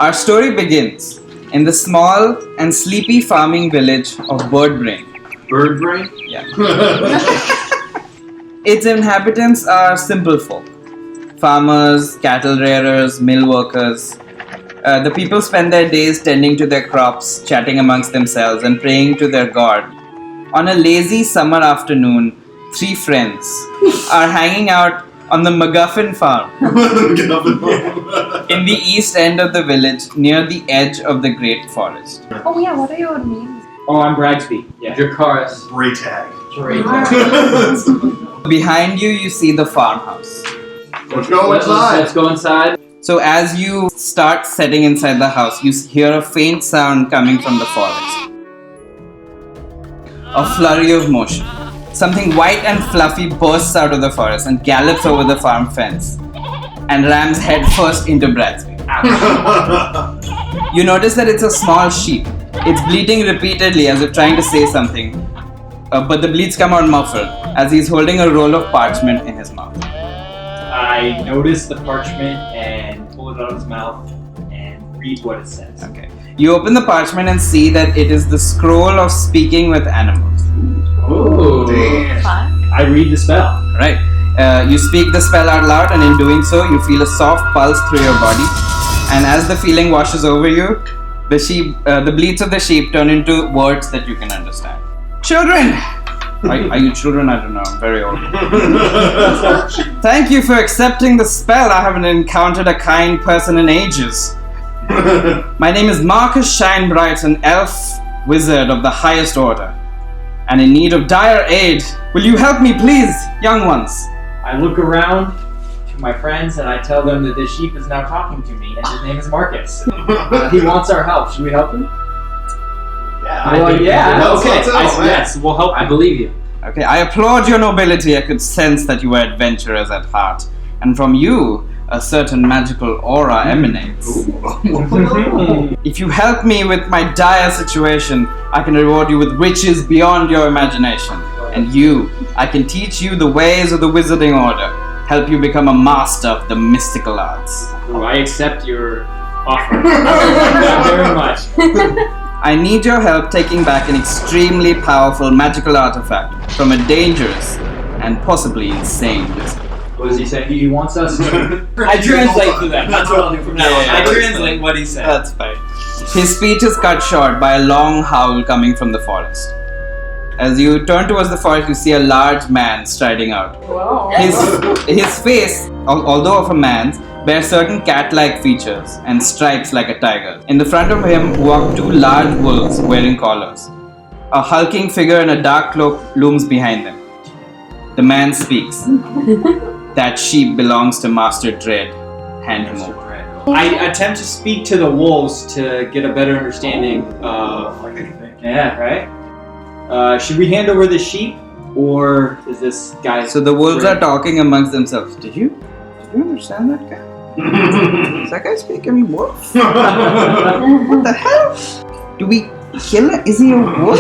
Our story begins in the small and sleepy farming village of Birdbrain. Birdbrain? Yeah. Its inhabitants are simple folk. Farmers, cattle rearers, mill workers. The people spend their days tending to their crops, chatting amongst themselves, and praying to their god. On a lazy summer afternoon, 3 friends are hanging out on the MacGuffin farm in the east end of the village near the edge of the great forest. Oh yeah, what are your names? Oh, I'm Bragsby. Yeah. Dracaris. Braytag. Behind you, you see the farmhouse. Let's go inside. Let's go inside. So as you start setting inside the house, you hear a faint sound coming from the forest. A flurry of motion. Something white and fluffy bursts out of the forest and gallops over the farm fence and rams headfirst into Bragsby. You notice that it's a small sheep. It's bleating repeatedly as if trying to say something, but the bleats come out muffled as he's holding a roll of parchment in his mouth. I notice the parchment and pull it out of his mouth and read what it says. Okay. You open the parchment and see that it is the scroll of speaking with animals. Ooh. Damn. Fun. I read the spell. Right. You speak the spell out loud, and in doing so, you feel a soft pulse through your body. And as the feeling washes over you, the bleats of the sheep turn into words that you can understand. Children! Are you children? I don't know. I'm very old. Thank you for accepting the spell. I haven't encountered a kind person in ages. My name is Marcus Shinebright, an elf wizard of the highest order, and in need of dire aid. Will you help me, please, young ones? I look around to my friends and I tell them that this sheep is now talking to me and his name is Marcus. He wants our help. Should we help him? Yes, we'll help him. I believe you. Okay, I applaud your nobility. I could sense that you were adventurers at heart, and from you, a certain magical aura emanates. If you help me with my dire situation, I can reward you with riches beyond your imagination. And you, I can teach you the ways of the wizarding order, help you become a master of the mystical arts. Ooh, I accept your offer. Very much. I need your help taking back an extremely powerful magical artifact from a dangerous and possibly insane wizard. What does he say? He wants us to... I translate for them. That's what I'll do from now on. I translate what he said. That's fine. His speech is cut short by a long howl coming from the forest. As you turn towards the forest, you see a large man striding out. Whoa. His face, although of a man's, bears certain cat-like features and stripes like a tiger. In the front of him walk 2 large wolves wearing collars. A hulking figure in a dark cloak looms behind them. The man speaks. That sheep belongs to Master Dread. Hand him over. I attempt to speak to the wolves to get a better understanding of... Yeah, right? Should we hand over the sheep? Or is this guy... So the wolves are talking amongst themselves. Did you understand that guy? Is that guy speaking wolf? What the hell? Do we kill him? Is he a wolf?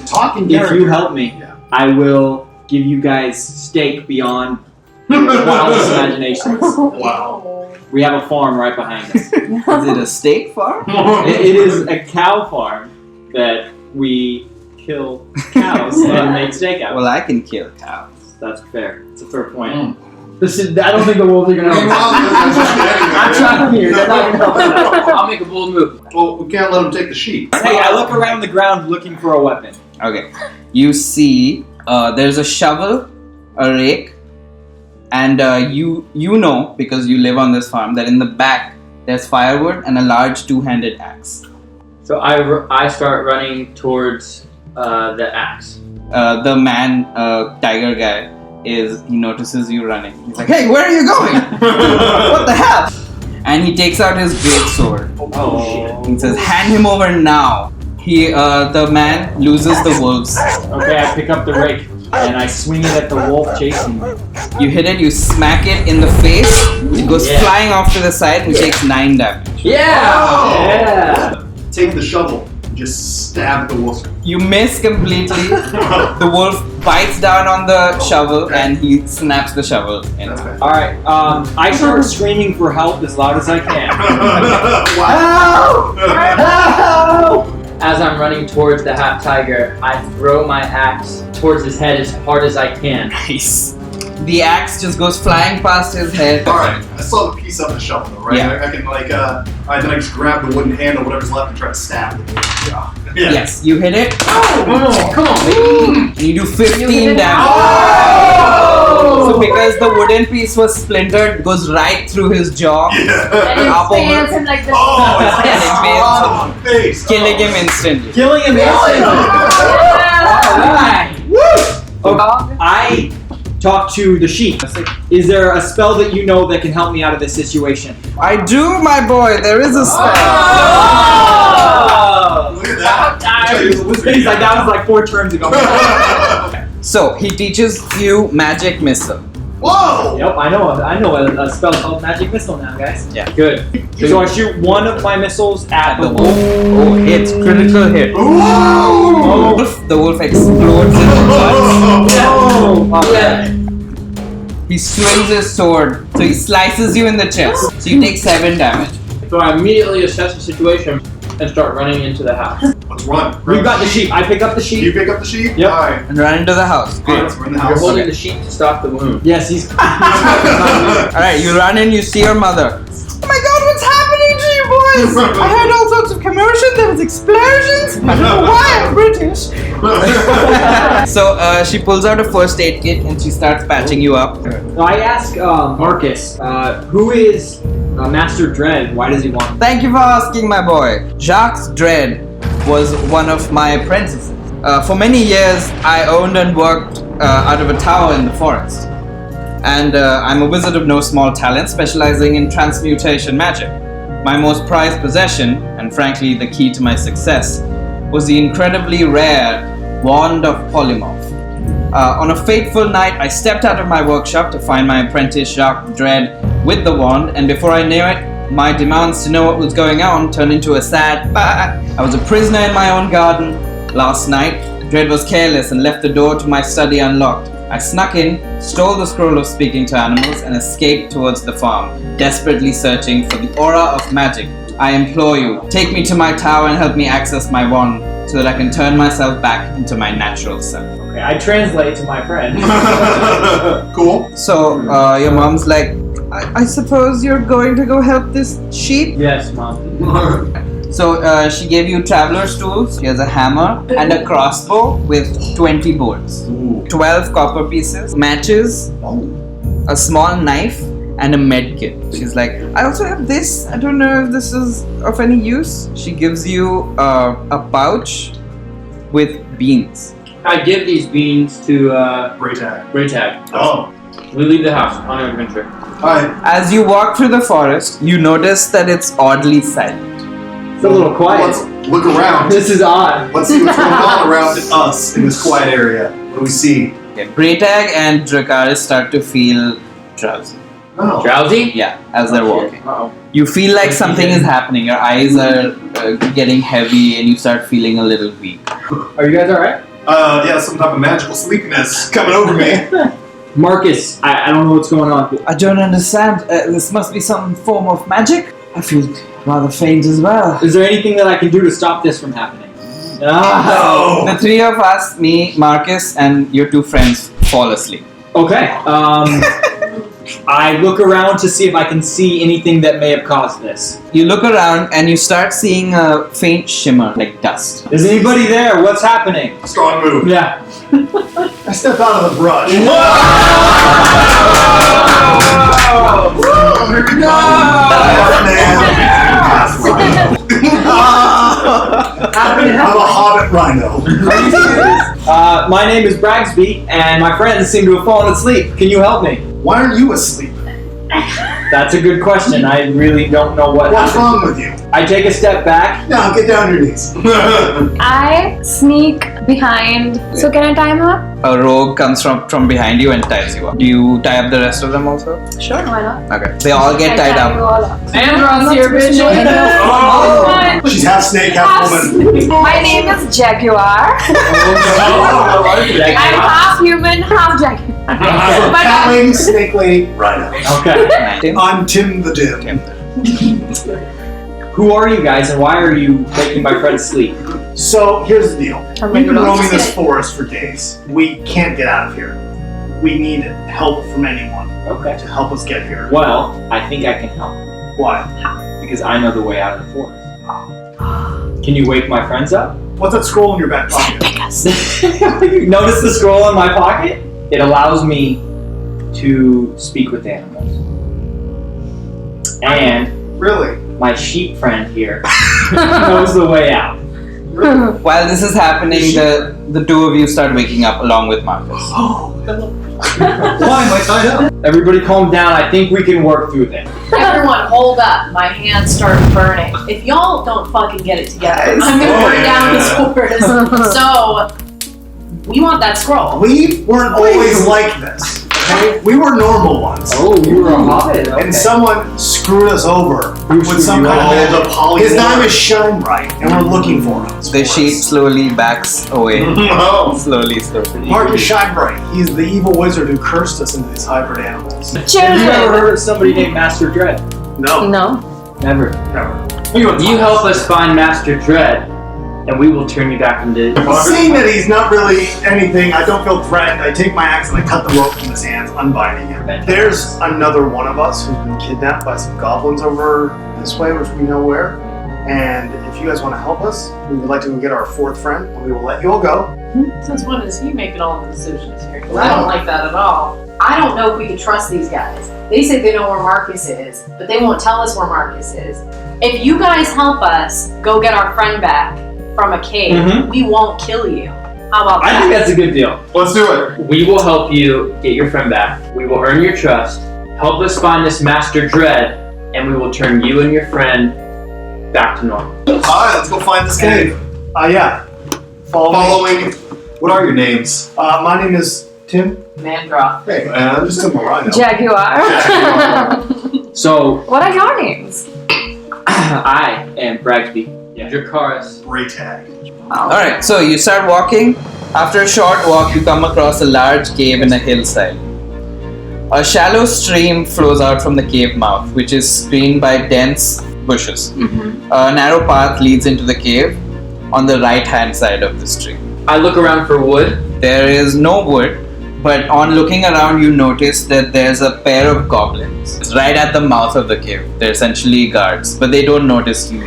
Talking If you help me, I will give you guys steak beyond wildest imaginations. Wow. We have a farm right behind us. Is it a steak farm? It is a cow farm that we kill cows and make steak out. Well, I can kill cows. That's fair. It's a fair point. I don't think the wolves are gonna help us. I'm trying here. They're not gonna help us. I'll make a bold move. Well, we can't let him take the sheep. Hey, I look around the ground looking for a weapon. Okay. You see, there's a shovel, a rake, and you know, because you live on this farm, that in the back there's firewood and a large 2-handed axe. So I start running towards the axe. The man, tiger guy, he notices you running. He's like, "Hey, where are you going? What the hell?" And he takes out his great sword. Oh, shit. He says, "Hand him over now." The man loses the wolves. Okay, I pick up the rake and I swing it at the wolf chasing me. You hit it, you smack it in the face. It goes flying off to the side and takes 9 damage. Yeah! Take the shovel and just stab the wolf. You miss completely. The wolf bites down on the shovel and he snaps the shovel in. Alright, I start screaming for help as loud as I can. Wow. Help! As I'm running towards the half tiger, I throw my axe towards his head as hard as I can. Nice. The axe just goes flying past his head. Alright, I still have a piece of the shovel though, right? Yeah. I can like, then I just grab the wooden handle, whatever's left, and try to stab it. Yeah. Yes, you hit it. Oh, come on, baby. And you do 15 damage. Oh! So because the wooden piece was splintered, it goes right through his jaw. Yeah. And it Up over- spans him like this. Oh, it's And it like on my face. Killing him instantly. Killing him instantly! Alright! Dog. I talk to the sheep. Is there a spell that you know that can help me out of this situation? I do, my boy. There is a spell. Oh! Look at that. He's like, that was like 4 turns ago. So he teaches you magic missile. Whoa! Yep, I know a spell called Magic Missile now, guys. Yeah. Good. So I shoot one of my missiles at the wolf. Oh, hit. Critical hit. Ooh! The wolf explodes in the guts. Oh, Yeah. He swings his sword, so he slices you in the chest. So you take 7 damage. So I immediately assess the situation and start running into the house. Let's run. You got the sheep. I pick up the You sheep. pick up the sheep? Yep. Alright. And run into the house. Alright, let's run in the You're house. holding the sheep to stop the wound. Yes, he's. Alright, you run in, you see your mother. Oh my god, what's happening to you boys? I heard all sorts of commotion, there was explosions. I don't know why I'm British. So she pulls out a first aid kit and she starts patching you up. I ask Marcus, who is Master Dread? Why does he want? Thank you for asking, my boy. Jacques Dread was one of my apprentices. For many years, I owned and worked out of a tower in the forest. And I'm a wizard of no small talent, specializing in transmutation magic. My most prized possession, and frankly the key to my success, was the incredibly rare Wand of Polymorph. On a fateful night, I stepped out of my workshop to find my apprentice Jacques Dread with the wand, and before I knew it, my demands to know what was going on turned into a sad bah. I was a prisoner in my own garden. Last night, Dread was careless and left the door to my study unlocked. I snuck in, stole the scroll of speaking to animals, and escaped towards the farm, desperately searching for the aura of magic. I implore you, take me to my tower and help me access my wand so that I can turn myself back into my natural self. Okay, I translate to my friend. Cool. So, your mom's like, I suppose you're going to go help this sheep? Yes, Mom. So, she gave you traveler's tools. She has a hammer and a crossbow with 20 bolts, 12 copper pieces, matches, a small knife, and a med kit. She's like, I also have this. I don't know if this is of any use. She gives you a pouch with beans. I give these beans to Braytag. Braytag. Oh. We leave the house on an adventure. Alright. As you walk through the forest, you notice that it's oddly silent. It's a little quiet. Let's look around. This is odd. Let's see what's going on around us in this quiet area. What do we see? Okay, Braytag and Dracaris start to feel drowsy. Oh. Drowsy? Yeah, as they're walking. Uh-oh. You feel like something is happening. Your eyes are getting heavy and you start feeling a little weak. Are you guys alright? Yeah, some type of magical sleepiness coming over me. Marcus, I don't know what's going on. I don't understand. This must be some form of magic. I feel rather faint as well. Is there anything that I can do to stop this from happening? Ah. No. The 3 of us, me, Marcus, and your 2 friends, fall asleep. Okay. I look around to see if I can see anything that may have caused this. You look around and you start seeing a faint shimmer, like dust. Is anybody there? What's happening? Strong move. Yeah. I step out of the brush. I'm a hobbit rhino. My name is Bragsby, and my friends seem to have fallen asleep. Can you help me? Why aren't you asleep? That's a good question. I really don't know what What's happened. wrong with you? I take a step back. No, get down on your knees. I sneak behind. So can I tie him up? A rogue comes from behind you and ties you up. Do you tie up the rest of them also? Sure, why not? Okay. They all get tied tie you up. all up. Mandroth's here, bitch. Oh. She's half snake, half woman. My name is Jaguar. I'm half human, half Jaguar. Cat lady, snake lady, rhino. Okay. Tim? I'm Tim the Dim. Who are you guys and why are you making my friend sleep? So here's the deal. We've been roaming this forest for days. We can't get out of here. We need help from anyone Okay. to help us get here. Well, I think I can help Why? because I know the way out of the forest. Can you wake my friends up? What's that scroll in your back pocket? You notice the scroll in my pocket? It allows me to speak with animals. And Really? my sheep friend here knows the way out. While this is happening, the two of you start waking up along with Marcus. Oh, hello. Why am I tied up? Everybody calm down. I think we can work through this. Everyone, hold up. My hands start burning. If y'all don't fucking get it together, Guys. I'm gonna burn Oh, down this yeah. forest. So, we want that scroll. We weren't always like this. Okay? We were normal ones. Oh, you were a hobbit. Okay. And someone screwed us over Who with screwed some you kind over? of his name is Shine Bright, and we're looking for him. The sheep slowly backs away. No. Slowly. Marcus Shine Bright. He's the evil wizard who cursed us into these hybrid animals. Have you ever Children. heard of somebody named Master Dread? No, No. Never. never. You help us find Master Dread, and we will turn you back into. Seeing that he's not really anything, I don't feel threatened. I take my axe and I cut the rope from his hands, unbinding him. There's another one of us who's been kidnapped by some goblins over this way, which we know where. And if you guys want to help us, we would like to go get our fourth friend, and we will let you all go. Since when is he making all the decisions here? 'Cause I don't like that at all. I don't know if we can trust these guys. They say they know where Marcus is, but they won't tell us where Marcus is. If you guys help us go get our friend back from a cave, Mhm. we won't kill you. How about that? I think that's a good deal. Let's do it. We will help you get your friend back. We will earn your trust. Help us find this Master Dread, and we will turn you and your friend back to normal. Alright, let's go find this cave. Yeah. Following. What are your names? My name is Tim. Mandroth. Hey, I'm just Tim the Rhino. Jaguar. So, What are your names? I am Bragsby. Dracaris. Braytag. Alright, so you start walking. After a short walk, you come across a large cave in a hillside. A shallow stream flows out from the cave mouth, which is screened by dense bushes. A narrow path leads into the cave on the right-hand side of the stream. I look around for wood. There is no wood, but on looking around, you notice that there's a pair of goblins. It's right at the mouth of the cave. They're essentially guards, but they don't notice you.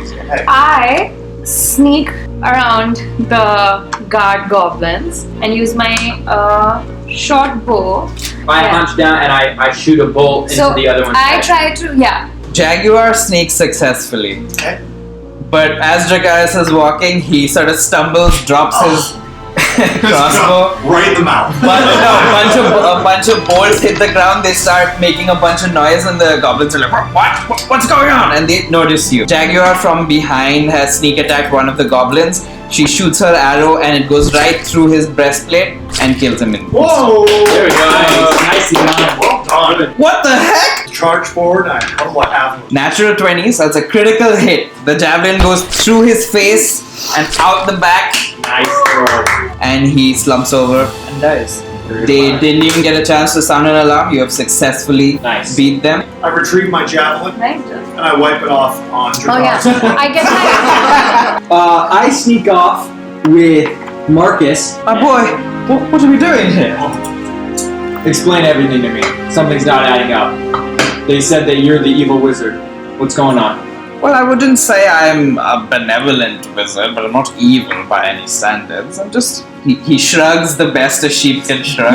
I sneak around the guard goblins and use my short bow. I Yeah. hunch down and I shoot a bolt into So the other one's I head. try to, Jaguar sneaks successfully. Okay. But as Dracaris is walking, he sort of stumbles, drops his crossbow. Right in the mouth. But no, a bunch of bolts hit the ground. They start making a bunch of noise, and the goblins are like, What's going on?" And they notice you. Jaguar from behind has sneak attacked one of the goblins. She shoots her arrow, and it goes right through his breastplate and kills him. Whoa! There we go. Nicely done. Well done. What the heck? Charge forward. What do I have? Natural 20, so it's a critical hit. The javelin goes through his face and out the back, Nice throw. and he slumps over and dies. They didn't even get a chance to sound an alarm. You have successfully Nice. beat them. I retrieve my javelin Nice. and I wipe it off on Oh yeah. Dracaris. I get my I sneak off with Marcus. My boy, what are we doing here? Explain everything to me. Something's not adding up. They said that you're the evil wizard. What's going on? Well, I wouldn't say I'm a benevolent wizard, but I'm not evil by any standards. I'm just... He shrugs the best a sheep can shrug.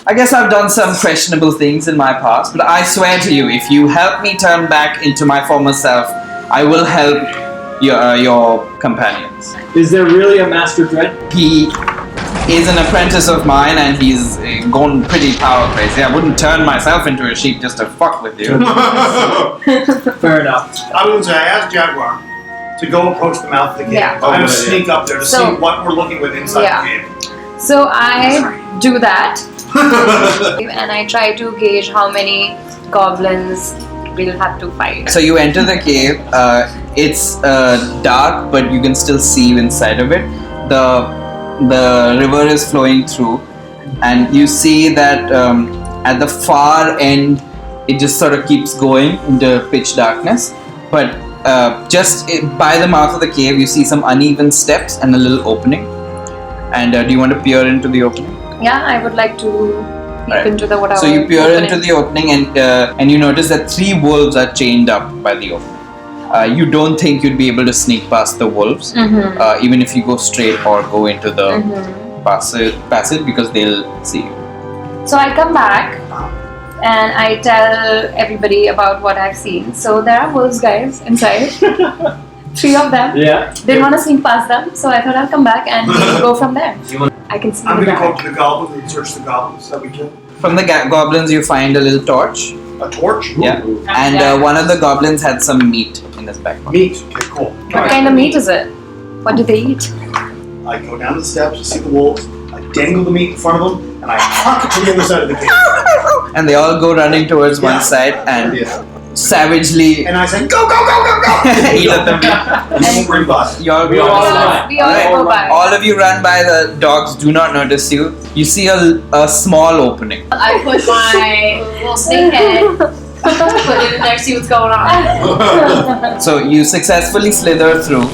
I guess I've done some questionable things in my past, but I swear to you, if you help me turn back into my former self, I will help your companions. Is there really a Master Dread? He is an apprentice of mine, and he's gone pretty power crazy. I wouldn't turn myself into a sheep just to fuck with you. Fair enough. I would say I asked Jaguar to go approach the mouth of the cave. Yeah. I'm gonna sneak up there to So- see what we're looking with inside Yeah. the cave. So I do that, and I try to gauge how many goblins we'll have to fight. So you enter the cave. It's dark, but you can still see inside of it. The river is flowing through, and you see that at the far end, it just sort of keeps going into pitch darkness. But by the mouth of the cave, you see some uneven steps and a little opening. And do you want to peer into the opening? Yeah, I would like to peep Right. into the whatever. So you peer opening. into the opening, and you notice that 3 wolves are chained up by the opening. You don't think you'd be able to sneak past the wolves, even if you go straight or go into the passage, because they'll see you. So I come back and I tell everybody about what I've seen. So there are wolves guys inside. 3 of them. Yeah. Didn't want to sneak past them, so I thought I'll come back and we'll go from there. I can see I'm the gonna go back. up to the goblins and search the goblins that we killed. From the goblins, you find a little torch. A torch? Yeah. And one of the goblins had some meat in his backpack. Meat. Okay, cool. What kind of meat is it? What do they eat? I go down the steps, see the wolves, I dangle the meat in front of them, and I huck it to the other side of the cave. And they all go running towards one Yeah. side and Yeah. savagely And I said, go, go, go, go, go! eat at the meat. And you won't bring by. You all We all run. run. We all Alright. go by. All of you run by. The dogs do not notice you. You see a small opening. I put my little snake head, put it in there, see what's going on. So you successfully slither through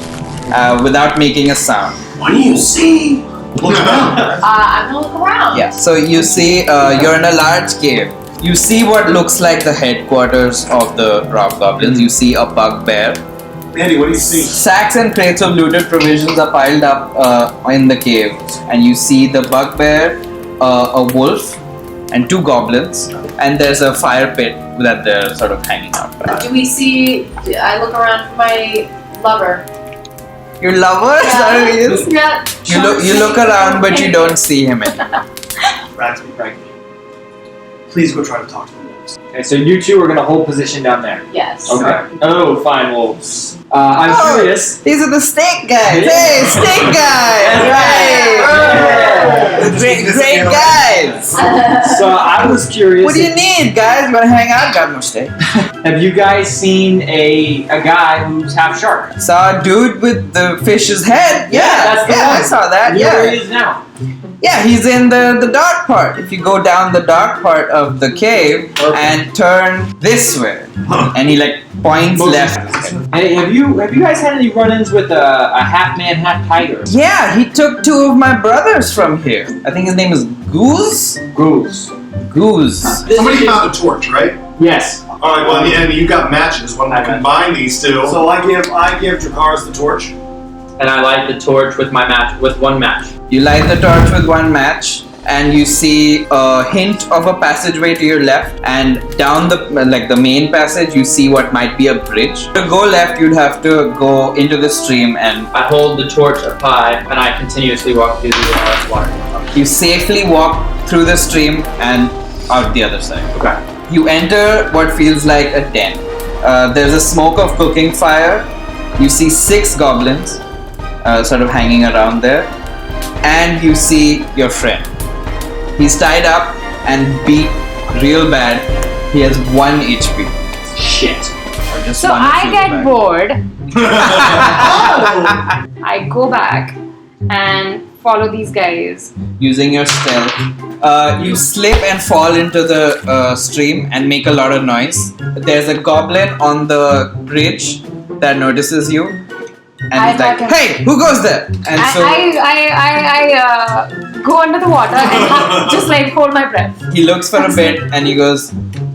without making a sound. What do you see? Look around. I'm gonna look around. Yeah. So you see you're in a large cave. You see what looks like the headquarters of the rock goblins. You see a bugbear. Mandy, what do you see? Sacks and crates of looted provisions are piled up in the cave, and you see the bugbear, a wolf, and 2 goblins, and there's a fire pit that they're sort of hanging out by. Do we see? I look around for my lover. Your lover? Is that who he is? Yeah. You look around, but you don't see him anymore. Bragsby. Please go try to talk to the wolves. Okay, so you 2 are gonna hold position down there. Yes. Okay. Oh, fine wolves. I'm Oh. curious. These are the snake guys. Yeah. Hey, snake guys! Right. Great guys. So I was curious. What do you need, guys? You wanna hang out? Got no steak. Have you guys seen a guy who's half shark? Saw a dude with the fish's head. Yeah, that's the one. I saw that. You know where Yeah. he is now. Yeah, he's in the dark part. If you go down the dark part of the cave and turn this way, and he like points left. Hey, have you guys had any run-ins with a half man, half tiger? Yeah, he took 2 of my brothers from here. I think his name is Goose. Goose. Goose. Somebody found a torch, right? Yes. All right. Well, yeah, and you got matches. When I combine these 2, So I give Dracaris the torch. And I light the torch with my match, with 1 match. You light the torch with 1 match, and you see a hint of a passageway to your left, and down the main passage, you see what might be a bridge. To go left, you'd have to go into the stream, and I hold the torch up high, and I continuously walk through the water. you safely walk through the stream and out the other side. Okay. You enter what feels like a den. There's a smoke of cooking fire. You see 6 goblins sort of hanging around there, and you see your friend. He's tied up and beat real bad. He has 1 HP. Shit. Or just So one I real get bad. bored. I go back and follow these guys. Using your stealth. You slip and fall into the stream and make a lot of noise. There's a goblin on the bridge that notices you. And I he's like, back him. hey, who goes there? And so I go under the water and just like hold my breath. he looks for a bit and he goes,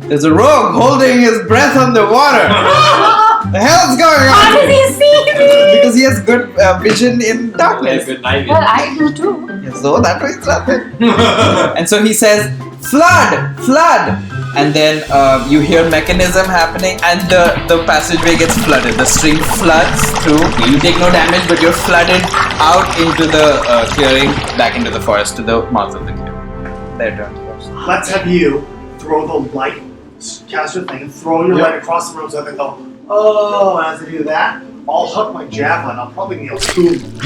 there's a rogue holding his breath underwater. The hell's going on? How does he see me? Because he has good vision in darkness. Good night. Well, I do too. So that means nothing. And so he says, flood, flood. and then you hear mechanism happening, and the passageway gets flooded. The stream floods through. You take no damage, but you're flooded out into the clearing, back into the forest to the mouth of the cave. Their turn first. Let's have you throw the light, cast your thing, and throw your light across the room so they go, oh, and as they do that, I'll hook my javelin. I'll probably kneel to him.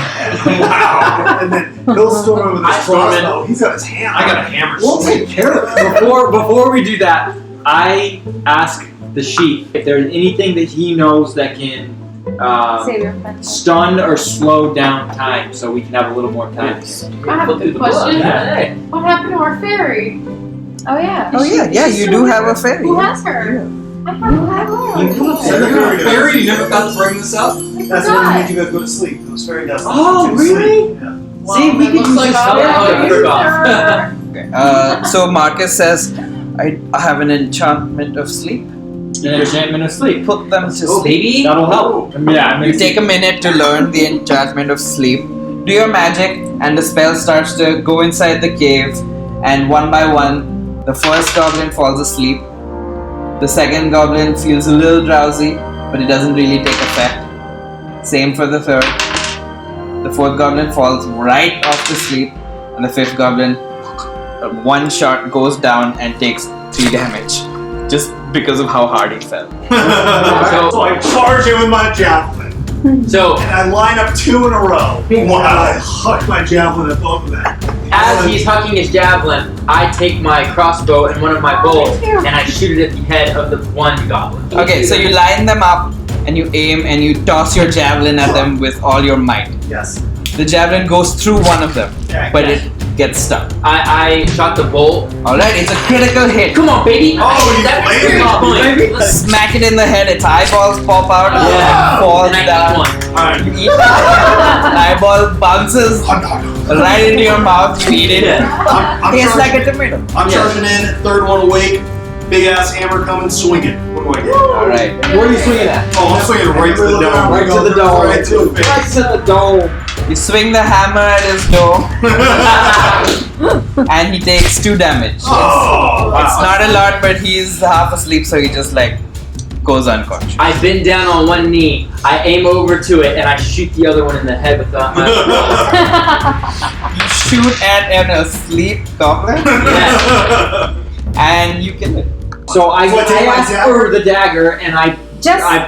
Wow. And then he'll storm over with his crossbow. He's got his hand. I got a hammer. We'll take care of it. Before we do that, I ask the sheep if there's anything that he knows that can Save your friend. stun or slow down time, so we can have a little more time. I have a good question. What happened to our fairy? Oh yeah. Oh yeah, you do have a fairy. Who has her? I don't have her. Fairy, you never got to bring this up? That's what made you guys go to sleep. Those fairy dust. Oh, really? Yeah. See, we could use this So Marcus says, I have an enchantment of sleep. An enchantment of sleep. Put them to Oh, sleep. baby. That'll help. Yeah, You take a minute to learn the enchantment of sleep. Do your magic, and the spell starts to go inside the cave. And one by one, the first goblin falls asleep. The second goblin feels a little drowsy, but it doesn't really take effect. Same for the third. The fourth goblin falls right off to sleep, and the fifth goblin, one shot goes down and takes 3 damage, just because of how hard he fell. So I charge him with my javelin. So And I line up 2 in a row. And I huck my javelin at both of them. as he's hucking his javelin, I take my crossbow and one of my bolts and I shoot it at the head of the one goblin. Okay, so you line them up, and you aim, and you toss your javelin at them with all your might. Yes. The javelin goes through one of them, but it gets stuck. I shot the bolt. Alright, it's a critical hit. Come on, baby! Oh, you That's played a it, point. baby. Let's Smack it in the head, its eyeballs pop out, and Yeah. it falls and I down. eat one. Alright. You eat it, eyeball bounces right into your mouth, you eat it. I'm Tastes like charging, a tomato. I'm charging in, third one awake, big ass hammer coming, swing it. What do I get? Alright. Where are you swinging at? Oh, I'm swinging right to the dome. Right to the dome. Right to the Right face. to the dome. You swing the hammer at his dome, and he takes 2 damage. Oh, wow. It's not a lot, but he's half asleep, so he just like goes unconscious. I bend down on one knee, I aim over to it, and I shoot the other one in the head with my You shoot at an asleep goblin, and you kill it. So I So I take my ask dagger? for the dagger, and I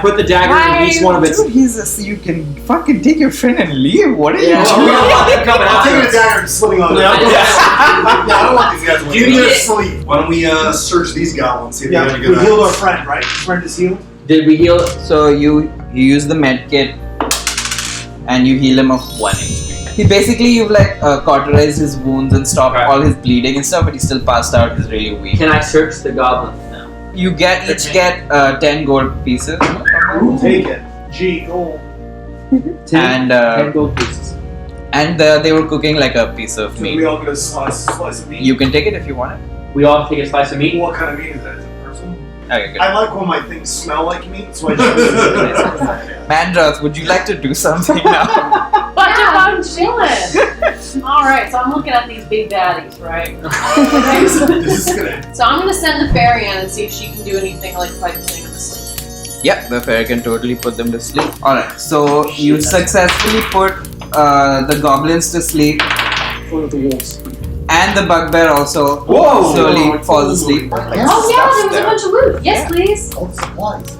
put the dagger in each one of its. Dude, you can fucking take your friend and leave. What are you Yeah. doing? I'm taking a dagger and slipping on it. Yeah, I don't want these guys to Do win. you You're need it? asleep. Why don't we search these goblins, see if they Yeah, have any we good healed our items. friend, right? His friend is healed. Did we heal it? So you use the med kit, and you heal him of 1 HP. You've like cauterized his wounds and stopped Okay. all his bleeding and stuff, but he's still passed out. He's really weak. Can I search the goblin now? You each get 10 gold pieces, Take it. G, gold. and 10 gold pieces. they were cooking like a piece of So meat. we all get a slice of meat. You can take it if you want it. We all take a slice of meat. What kind of meat is that? Is it person? Okay, good. I like when my things smell like meat, so I choose it. Mandroth, would you like to do something now? But I'm chilling. Alright, so I'm looking at these big daddies, right? This is gonna. So I'm gonna send the fairy in and see if she can do anything like if I can put them to sleep. Yep, the fairy can totally put them to sleep. Alright, so you successfully put the goblins to sleep, For the wolves. and the bugbear also Whoa! slowly falls asleep. Oh yeah, there was a bunch of loot. Yes, please. All the supplies.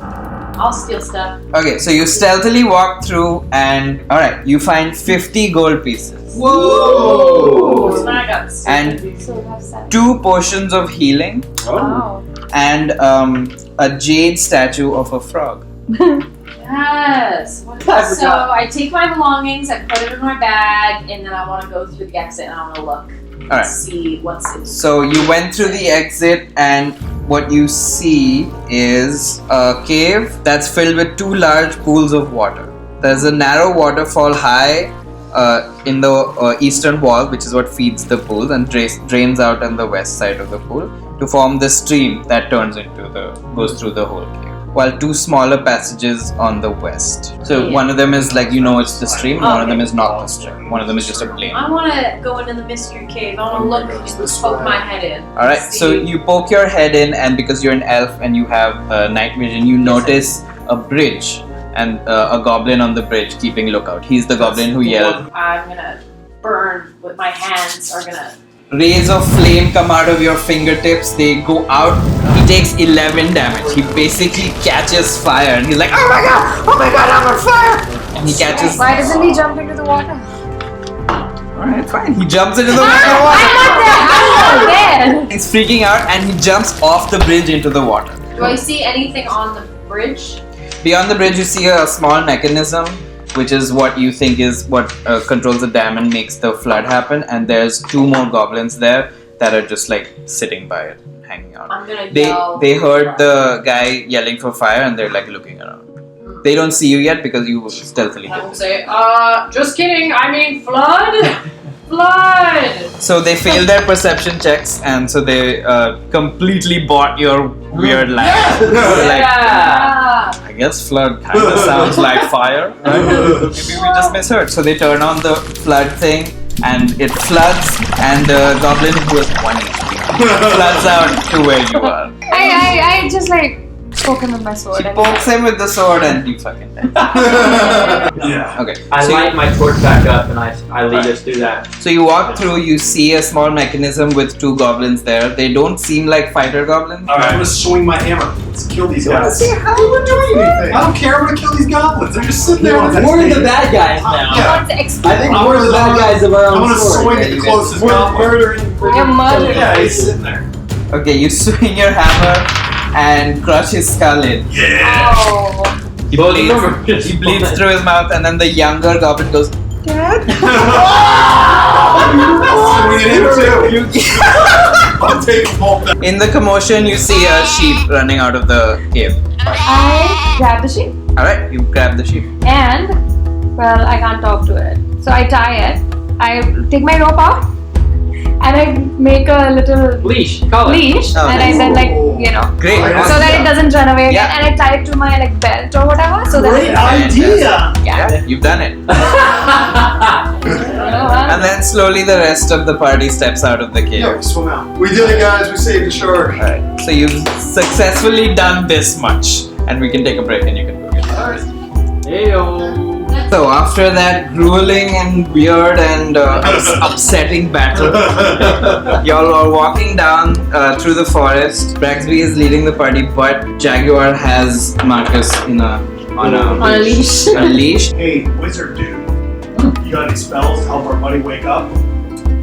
I'll steal stuff. Okay, so you stealthily walk through, and alright, you find 50 gold pieces. Ooh, so now I got And- So we have 7. 2 potions of healing, Oh. and a jade statue of a frog. Yes. forgot. So I take my belongings, I put it in my bag, and then I want to go through the exit and I want to look and Alright. see what's in. So you went through the exit, and what you see is a cave that's filled with 2 large pools of water. There's a narrow waterfall high in the eastern wall, which is what feeds the pool and drains out on the west side of the pool to form the stream that goes through the whole cave. while two smaller passages on the west. So one of them is like, it's the stream, and one of them is not the stream. One of them is just a plain. I want to go into the mystery cave. I want to look and poke my head in. Alright, so you poke your head in, and because you're an elf and you have night vision, you notice a bridge and a goblin on the bridge keeping lookout. He's the goblin who yelled. I'm gonna burn with my hands. Are gonna. Rays of flame come out of your fingertips. They go out. He takes 11 damage. He basically catches fire, and he's like, "Oh my god, I'm on fire!" And he catches. Why doesn't he jump into the water? Alright, fine. He jumps into the water. I'm not there. He's freaking out, and he jumps off the bridge into the water. Do I see anything on the bridge? Beyond the bridge, you see a small mechanism, which is what you think is what controls the dam and makes the flood happen. And there's two more goblins there that are just like sitting by it, hanging out. I'm gonna yell. They heard the guy yelling for fire, and they're like looking around. They don't see you yet because you stealthily I did will this. say, just kidding. I mean flood. Flood. So they failed their perception checks, and so they completely bought your weird line. So like, I guess flood kind of sounds like fire, right? Maybe we just misheard. So they turn on the flood thing, and it floods, and the goblin who has 1 HP floods out to where you are. I just like poke him with my sword. She pokes him with the sword, and you fucking die. Yeah. Okay. I So light my torch back up and I lead us through that. So you walk through, you see a small mechanism with two goblins there. They don't seem like fighter goblins. Alright, I'm gonna swing my hammer. Let's kill these guys. See how we're doing anything. I don't care. I'm gonna kill these goblins. They're just sitting there. We're the bad guys now. Yeah. What's extra? I think we're the bad guys of our I'm own gonna story. swing at the closest We're goblin. murdering. You're murdering. Yeah, he's sitting there. Okay, you swing your hammer and crush his skull in. Yeah. Oh. He bleeds through his mouth, and then the younger goblin goes, Dad? Swing it in too. I'll take them both down. In the commotion, you see a sheep running out of the cave. I grab the sheep Alright, you grab the sheep. and, well, I can't talk to it. So I tie it. I take my rope out and I make a little Leash. Call it. leash Oh, and I nice. then Great. so that it doesn't run away again, Yeah. and I tie it to my like belt or whatever so that Great idea. Yeah, you've done it. And then slowly the rest of the party steps out of the cave. Yeah, we swim out. We did it, guys. We saved the shark. Alright, so you've successfully done this much, and we can take a break and you can go get Heyo. So after that grueling and weird and upsetting battle, y'all are walking down through the forest. Bragsby is leading the party, but Jaguar has Marcus on a leash. A leash. Hey, wizard dude. You got any spells to help our buddy wake up?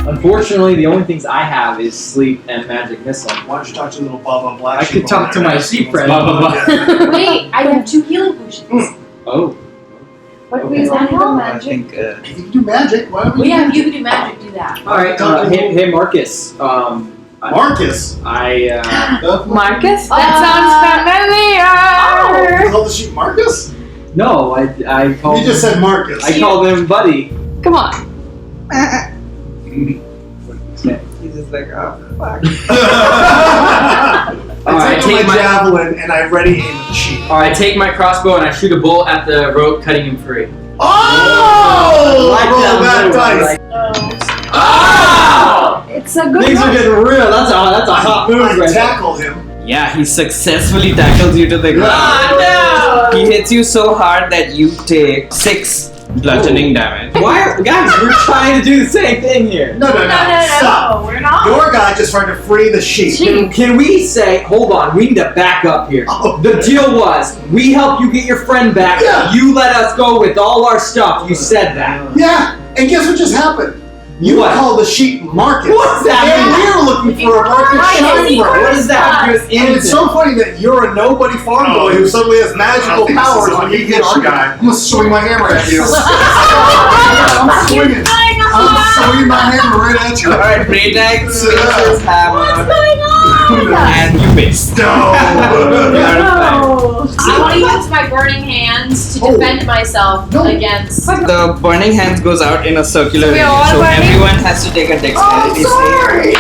Unfortunately, the only things I have is sleep and magic missile. Why don't you talk to little Bubba Black I Sheep could talk over to there? my sheep friend. Yeah. Wait, I have 2 healing potions. Oh. What Okay. is that I called? I think You can do magic. Why don't Well, we? yeah, if you can do magic, do that. All right. Hey, Marcus. Marcus. Marcus? Oh. That sounds familiar! You call the sheep Marcus? No, I called. You just said Marcus. I called him Buddy. Come on. he's just like, oh fuck. I Alright, take my javelin and I ready aim at the sheep. I take my crossbow and I shoot a bolt at the rope, cutting him free. Oh! Like Roll that, that like- dice. Oh! It's a good Things are one. getting real. That's a hot move I right there. tackle him. Yeah, he successfully tackles you to the ground. Ah, no! He hits you so hard that you take 6 bludgeoning damage. Guys, we're trying to do the same thing here. No, stop. we're not. Your guy just tried to free the sheep. Can we say, hold on, we need to back up here. Oh, The deal was, we help you get your friend back. Yeah. You let us go with all our stuff. You said that. Yeah, and guess what just happened? You What? called the sheep Marcus. What's that? And we were looking for a Marcus Scheinberg. What does that have to do with And it's so funny that you're a nobody farm boy who suddenly has magical powers when he hits you. guy. I'm gonna swing my hammer at you. I'm swinging. I'm swinging my hammer right at you. Alright, Braytag swings his hammer and you miss. No. I want to use my burning hands to defend myself against. The burning hands goes out in a circular So we're range, all so burning? everyone has to take a dexterity save.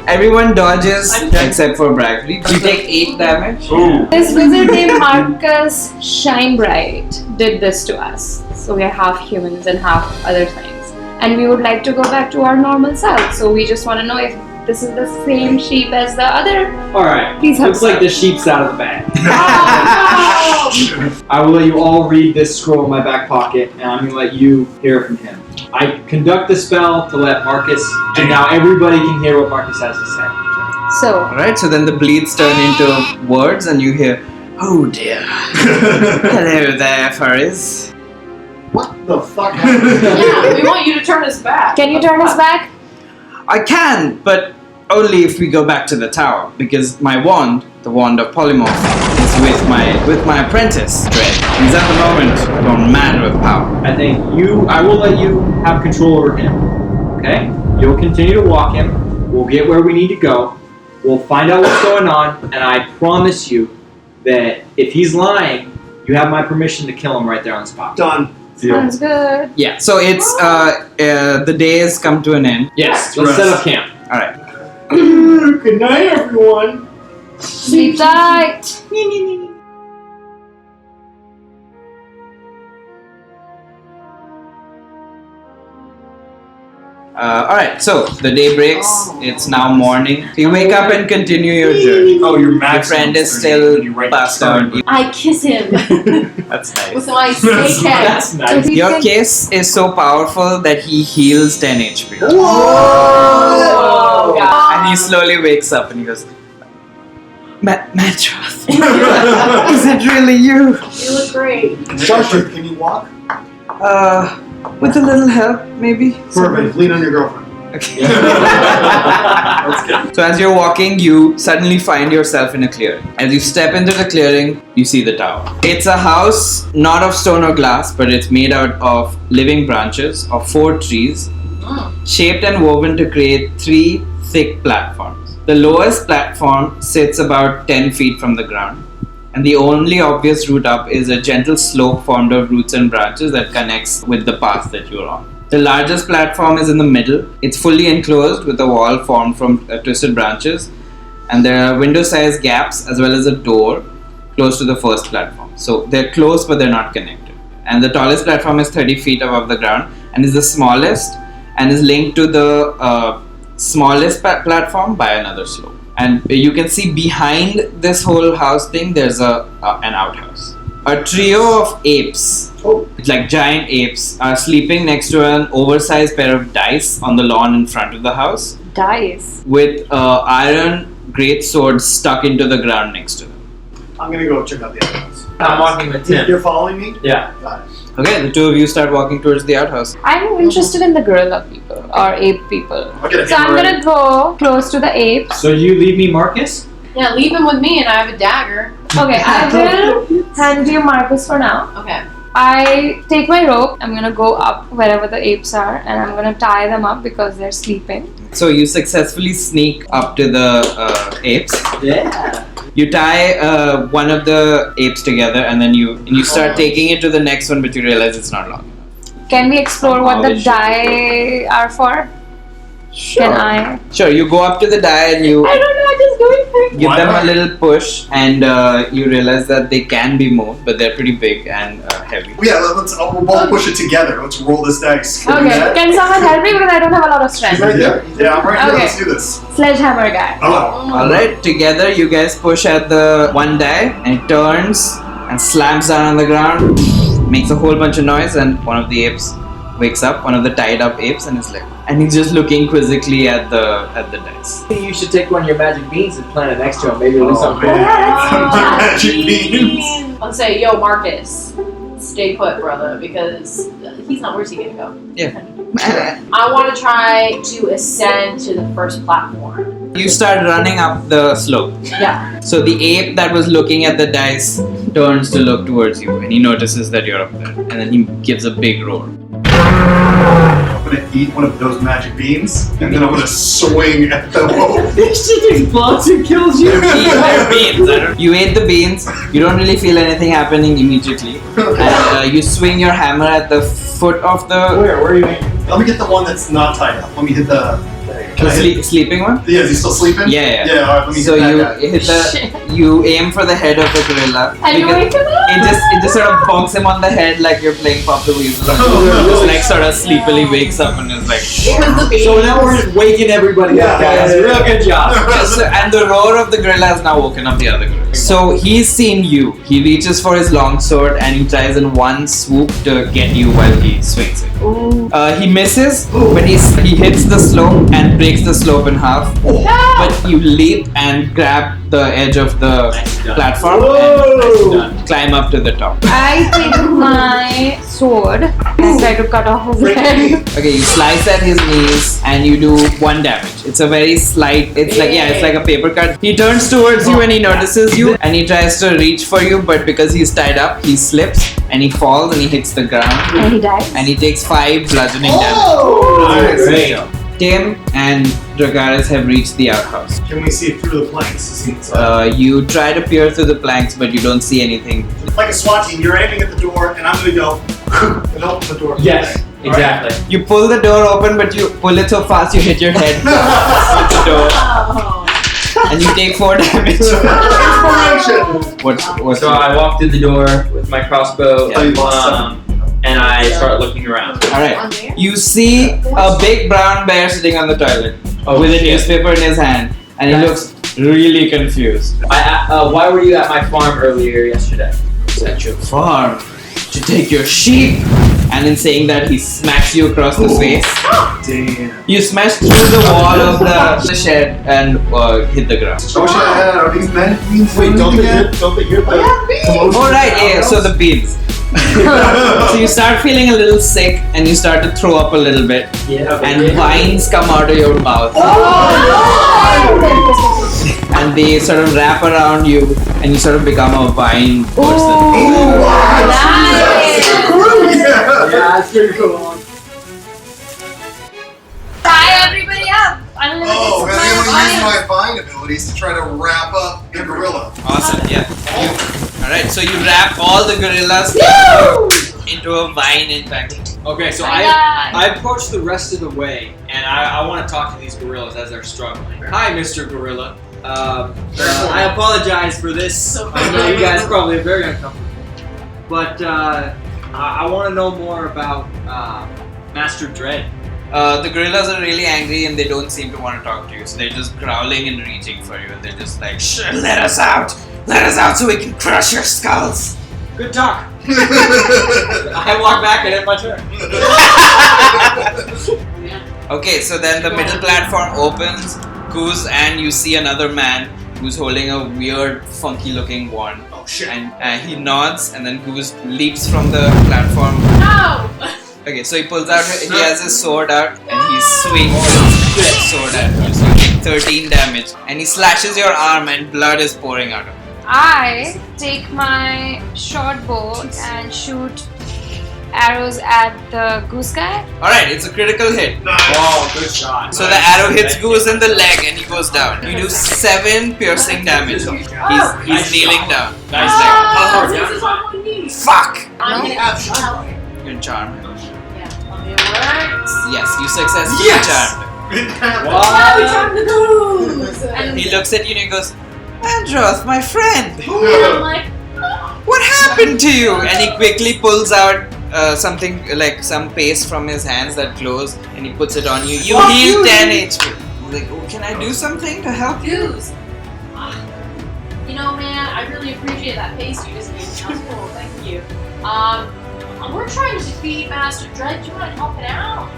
Everyone dodges except for Bragsby. You take 8 damage. Ooh. This wizard named Marcus Shinebright did this to us. So we are half humans and half other things. And we would like to go back to our normal self. So we just want to know if this is the same sheep as the other. Alright. Please help Looks like us. the sheep's out of the bag. Oh, I will let you all read this scroll in my back pocket, and I'm going to let you hear it from him. I conduct the spell to let Marcus, and now everybody can hear what Marcus has to say. no. So, Alright, so then the bleeds turn into words and you hear, "Oh dear. Hello there, furries." What the fuck happened? Yeah, we want you to turn us back. can you turn us back? I can, but only if we go back to the tower, because my wand, the wand of polymorph, is with my apprentice, Dredd. He's at the moment gone mad with power. I think I will let you have control over him. Okay? You'll continue to walk him. We'll get where we need to go. We'll find out what's going on, and I promise you that if he's lying, you have my permission to kill him right there on the spot. Done. Sounds good. Yeah, so it's the day has come to an end. Yes, let's set up camp. Alright. Good night, everyone. Sleep tight. Alright, so the day breaks, it's now morning. So you wake up and continue your journey. Oh, your Your max. friend is still passed out. I kiss him That's with nice. my snake head. That's nice. Your kiss is so powerful that he heals 10 HP. Oh, God. And he slowly wakes up and he goes, Mandroth, is it really you? You look great. Joshua, can you walk? With a little help, maybe? Perfect. Lean on your girlfriend. Okay. That's good. So as you're walking, you suddenly find yourself in a clearing. As you step into the clearing, you see the tower. It's a house, not of stone or glass, but it's made out of living branches of 4 trees, shaped and woven to create 3 thick platforms. The lowest platform sits about 10 feet from the ground, and the only obvious route up is a gentle slope formed of roots and branches that connects with the path that you're on. The largest platform is in the middle. It's fully enclosed with a wall formed from twisted branches, and there are window-sized gaps as well as a door close to the first platform. So they're close but they're not connected. And the tallest platform is 30 feet above the ground and is the smallest and is linked to the smallest platform by another slope. And you can see behind this whole house thing, there's an outhouse. A trio of apes, like giant apes, are sleeping next to an oversized pair of dice on the lawn in front of the house, Dice. with iron great swords stuck into the ground next to them. I'm gonna go check out the other house. I'm walking with Tim. You're following me? Yeah. Got it. Okay, the two of you start walking towards the outhouse. I'm interested in the gorilla people or ape people. I'll get a So I'm hammer gonna go close to the apes. So you leave me Marcus? Yeah, leave him with me and I have a dagger. Okay, I will hand you Marcus for now. Okay. I take my rope, I'm gonna go up wherever the apes are and I'm gonna tie them up because they're sleeping. So you successfully sneak up to the apes. Yeah. You tie one of the apes together and then you start taking it to the next one, but you realize it's not long enough. Can we explore what the Knowledge. die are for? Can I? Sure, you go up to the die and you I don't know, I'm just going for it. give Why them not? a little push and you realize that they can be moved, but they're pretty big and heavy. Well, yeah, we'll both push it together. Let's roll this dice. Can we do Okay, that? can someone help me because I don't have a lot of He's strength. right there. Yeah, I'm right here. Okay. Let's do this. Sledgehammer guy. Oh. Alright, together you guys push at the one die and it turns and slams down on the ground, makes a whole bunch of noise, and one of the apes wakes up, one of the tied up apes, and is like, and he's just looking quizzically at the dice. You should take one of your magic beans and plant it next to him. Maybe it'll do something. Magic beans. I'll say, yo, Marcus, stay put, brother, because he's not. Where's he gonna go? Yeah. I want to try to ascend to the first platform. You start running up the slope. Yeah. So the ape that was looking at the dice turns to look towards you and he notices that you're up there. And then he gives a big roar. I'm gonna eat one of those magic beans, and then I'm gonna swing at the wall. This shit explodes and kills you. They're beans. You ate the beans, you don't really feel anything happening immediately. And you swing your hammer at the foot of the... Where are you aiming? Let me get the one that's not tied up. Let me hit the. There you Can I hit? Sleeping one? Yeah, is he still sleeping? Yeah. Yeah, alright, let me So hit you that guy. you aim for the head of the gorilla. And you wake him up. It just sort of bonks him on the head like you're playing Pop the Weasel. Just like sort of sleepily wakes up and is like. Because the baby. So now we're just waking everybody up, guys. Yeah. Real good job. And the roar of the gorilla has now woken up the other gorilla. So he's seen you. He reaches for his long sword and he tries in one swoop to get you while he swings it. He misses, but he hits the slope and breaks the slope in half. But you leap and grab the edge of the platform and climb up to the top. I take my sword and try to cut off his head. Okay, you slice at his knees and you do 1 damage. It's a very slight, it's like a paper cut. He turns towards you and he notices you and he tries to reach for you, but because he's tied up, he slips and he falls and he hits the ground. And he dies. And he takes 5 bludgeoning Oh! damage. Great. Tim and Dracaris have reached the outhouse. Can we see through the planks to see inside? You try to peer through the planks, but you don't see anything. Like a SWAT team, you're aiming at the door, and I'm gonna go and open the door. Yes, Alright? exactly. You pull the door open, but you pull it so fast you hit your head with the door, Oh. and you take 4 damage. Inspiration! What's So I walk through the door with my crossbow, Yeah. and I start looking around. Alright. You see a big brown bear sitting on the toilet with a newspaper in his hand, and he looks really confused. Why were you at my farm earlier yesterday? It's at your farm to take your sheep. And in saying that, he smacks you across the face. Damn. You smash through the wall of the shed and hit the ground. I wish I had. Are these men beans? Wait, don't they hear the commotion? Oh right, yeah. So the beans. So you start feeling a little sick and you start to throw up a little bit, Yeah. and vines come out of your mouth. And they sort of wrap around you, and you sort of become a vine person. Nice. Yeah. That's pretty cool. Tie everybody up. I'm gonna Oh, get and I'm some gonna use vines. my vine abilities to try to wrap up the gorilla. Awesome, yeah. Alright, so you wrap all the gorillas into a vine entanglement. Okay, so Hi. I approach the rest of the way, and I want to talk to these gorillas as they're struggling. Hi, Mr. Gorilla. I apologize for this. I know you guys probably are very uncomfortable, but I want to know more about Master Dread. The gorillas are really angry and they don't seem to want to talk to you, so they're just growling and reaching for you, and they're just like, let us out! Let us out so we can crush your skulls! Good talk. I walk back and end my turn. Okay, so then the middle platform opens, Goose, and you see another man who's holding a weird, funky looking wand. Oh shit. And he nods, and then Goose leaps from the platform. No! Okay, so he pulls out, he has his sword out, and he swings his sword at you. So you take 13 damage, and he slashes your arm, and blood is pouring out of it. I take my short bow and shoot arrows at the goose guy. Alright, it's a critical hit. Oh, good shot. So the arrow hits Goose in the leg, and he goes down. You do 7 piercing damage. He's kneeling down. Nice Oh, thing. this is all we need. Fuck! I'm gonna have shot. You're charmed. Yeah, I mean, it works. Yes, you successfully Yes! charmed. Now we time to go. And He looks at you and he goes, Mandroth, my friend, I'm like, what happened to you? And he quickly pulls out something like some paste from his hands that glows, and he puts it on you. You heal 10 HP. He's like, oh, can I do something to help you? Goose. You know, man, I really appreciate that paste you just gave me. That was cool. Thank you. We're trying to defeat Master Dread. Do you want to help it out?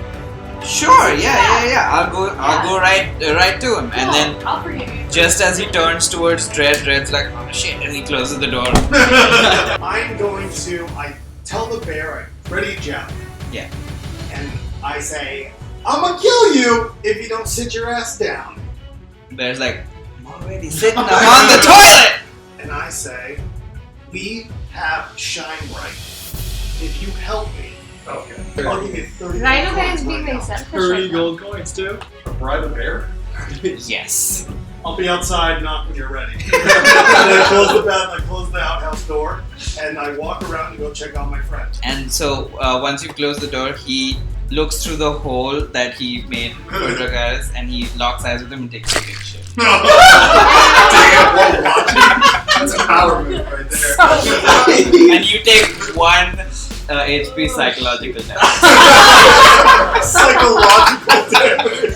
Sure, yeah. I'll go right to him, and then I'll forgive you. just as he turns towards Dread's like, oh shit, and he closes the door. I'm going to. I tell the bear I'm ready to jump. Yeah. And I say, I'm gonna kill you if you don't sit your ass down. Bear's like, I'm already sitting, I'm on the toilet! And I say, we have Shine Bright. If you help me, I'll give you 30 Rhino guy coins is being right very now. selfish. 30 right now. gold coins too. Bribe a bear? Yes. I'll be outside, knock when you're ready. And then I close the outhouse door, and I walk around and go check out my friend. And so once you close the door, he looks through the hole that he made for Dracaris and he locks eyes with him and takes a picture. That's a power move right there. And you take 1 HP psychological damage. Psychological damage.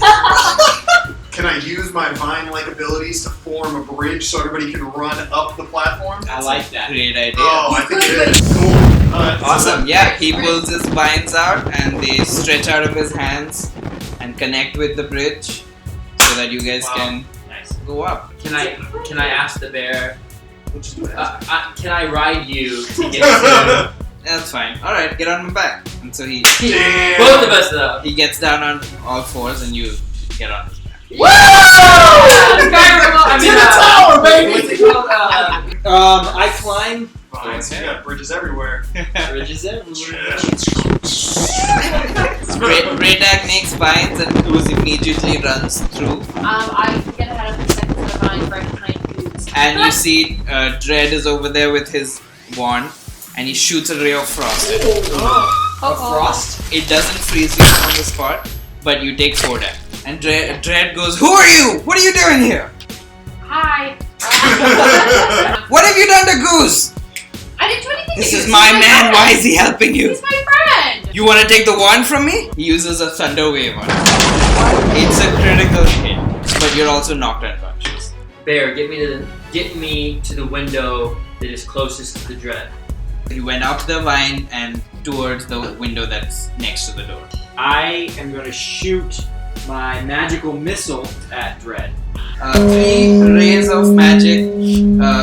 Can I use my vine-like abilities to form a bridge so everybody can run up the platform? I like that. Great idea. Oh, I think it is. Cool. Awesome. Yeah, he pulls his vines out and they stretch out of his hands and connect with the bridge so that you guys can Nice. go up. Can I ask the bear? Can I ride you to get to? That's fine. Alright, get on my back. And so he Damn. Both of us though. he gets down on all fours and you get on his back. Woo! I mean, To the tower, baby! What's it called? I climb Vines, you got bridges everywhere. bridges everywhere. Braytag makes vines and Goose immediately runs through. I can get ahead of the second set of mine right behind Goose. And you see Dread is over there with his wand and he shoots a ray of frost at it. Frost? It doesn't freeze you on the spot, but you take 4 damage. And Dread goes, "Who are you? What are you doing here? Hi. What have you done to Goose? I didn't do anything. This to is you. my He's man. friend. Why is he helping you? He's my friend. You want to take the wand from me?" He uses a thunder wave on it. It's a critical hit, but you're also knocked unconscious. Bear, get me to the window that is closest to the dread. You went up the vine and towards the window that's next to the door. I am going to shoot my magical missile at Dread. 3 rays of magic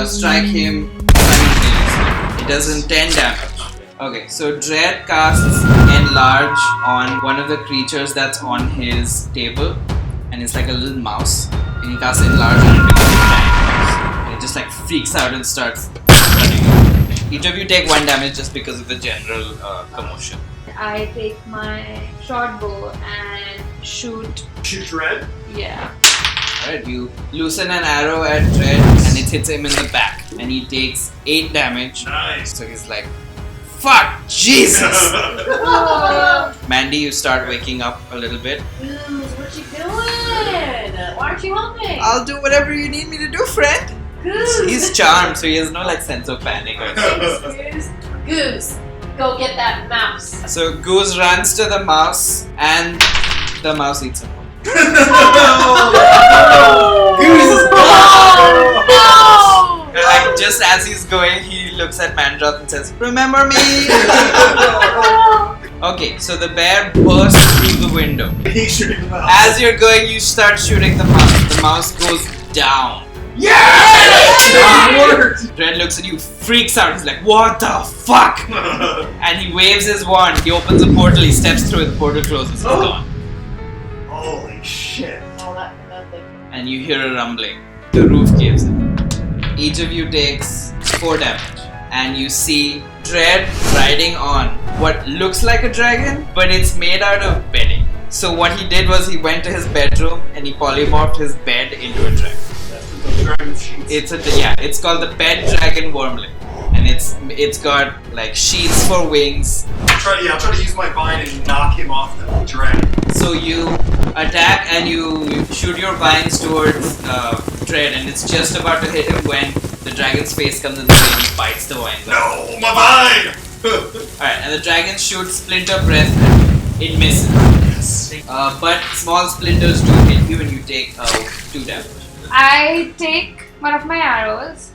strike him simultaneously. It does 10 damage. Okay, so Dread casts Enlarge on one of the creatures that's on his table, and it's like a little mouse. And he casts Enlarge on it because it's giant mouse. And it just like freaks out and starts running. Each of you take 1 damage just because of the general commotion. I take my short bow and shoot. Shoot Dread. Yeah. Alright, you loosen an arrow at Dread and it hits him in the back. And he takes 8 damage. Nice. So he's like, fuck, Jesus! Mandy, you start waking up a little bit. Goose, what you doing? Why aren't you helping? I'll do whatever you need me to do, friend. Goose. He's charmed, so he has no like sense of panic. Or Goose. Goose, go get that mouse. so Goose runs to the mouse and the mouse eats him. Goose is Oh, no! Like just as he's going, he looks at Mandroth and says, "Remember me?" Okay, so the bear bursts through the window. He's shooting the mouse. As you're going, you start shooting the mouse. The mouse goes down. Dread looks at you, freaks out. He's like, "What the fuck?" And he waves his wand. He opens a portal. He steps through it. The portal closes. He's gone. Holy shit. Oh, that thing. And you hear a rumbling. The roof caves in. Each of you takes 4 damage. And you see Dread riding on what looks like a dragon, but it's made out of bedding. So what he did was he went to his bedroom and he polymorphed his bed into a dragon. It's called the bed dragon wormling. And it's got like sheets for wings. I'll try to use my vine and knock him off the dragon. So you attack and you shoot your vines towards Dread, and it's just about to hit him when the dragon's face comes in the way and he bites the vines. No, my vine! Alright, and the dragon shoots splinter breath and it misses. But small splinters do hit you and you take 2 damage. I take one of my arrows.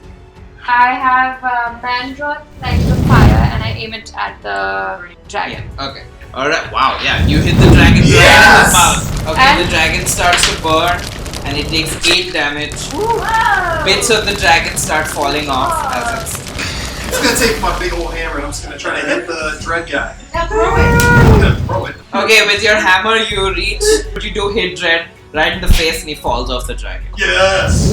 I have Mandroth light the fire and I aim it at the dragon. Yeah, okay. Alright, wow, yeah, you hit the dragon right in the mouth. Okay, And- the dragon starts to burn and it takes 8 damage. Whoa! Bits of the dragon start falling off as it's... I'm just gonna take my big old hammer and I'm just gonna try to hit the dread guy. Now throw it. I'm gonna throw it. Okay, with your hammer you reach, you do hit Dread right in the face and he falls off the dragon. Yes!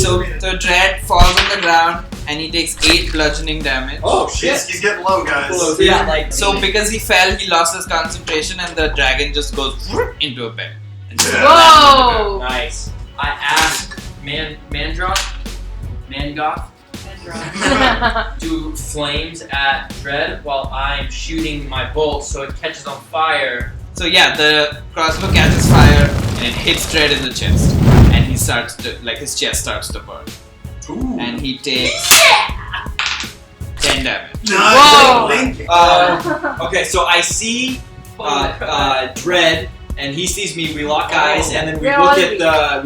So the Dread falls on the ground and he takes 8 bludgeoning damage. Oh shit! He's getting low, guys. Yeah, like So because he fell, he lost his concentration and the dragon just goes into a bed. And just Yeah. lands on the ground. Whoa! nice. I asked Mandroth, Mangoth, do flames at Dread while I'm shooting my bolt so it catches on fire. So yeah, the crossbow catches fire and it hits Dread in the chest, and he starts to his chest starts to burn, and he takes 10 damage. Okay, so I see Dread, and he sees me. We lock eyes, and then we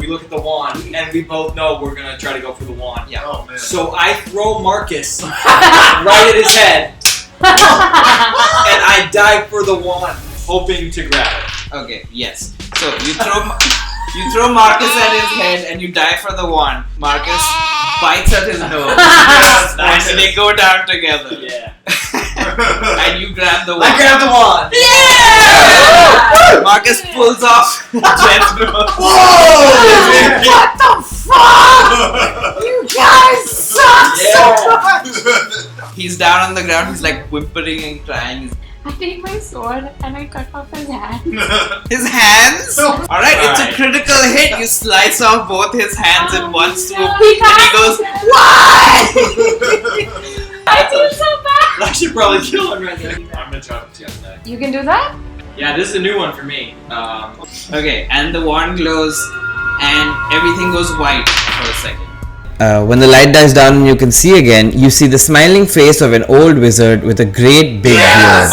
look at the wand, and we both know we're gonna try to go for the wand. Yeah. Oh man. So I throw Marcus right at his head, and I dive for the wand, hoping to grab it. Okay, yes. So you throw Marcus at his head and you dive for the wand. Marcus bites at his nose. Nice. And they go down together. Yeah. And you grab the wand. I grab the wand. Yeah! Marcus pulls off Jed's nose. Whoa! What the fuck? You guys suck so much! He's down on the ground. He's like whimpering and crying. I take my sword and I cut off his hand. His hands? Alright, it's a critical hit. You slice off both his hands in one swoop. no. And he goes, "Why?" I feel so bad. I should probably kill him right there. I'm gonna try to get that. You can do that? Yeah, this is a new one for me. Okay, and the wand glows and everything goes white for a second. When the light dies down and you can see again, you see the smiling face of an old wizard with a great big beard.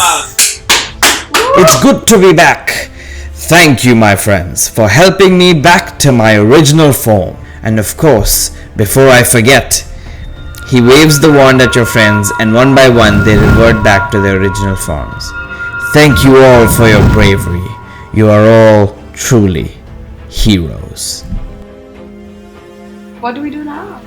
It's good to be back. Thank you, my friends, for helping me back to my original form. And of course, before I forget, he waves the wand at your friends, and one by one they revert back to their original forms. Thank you all for your bravery. You are all truly heroes. What do we do now?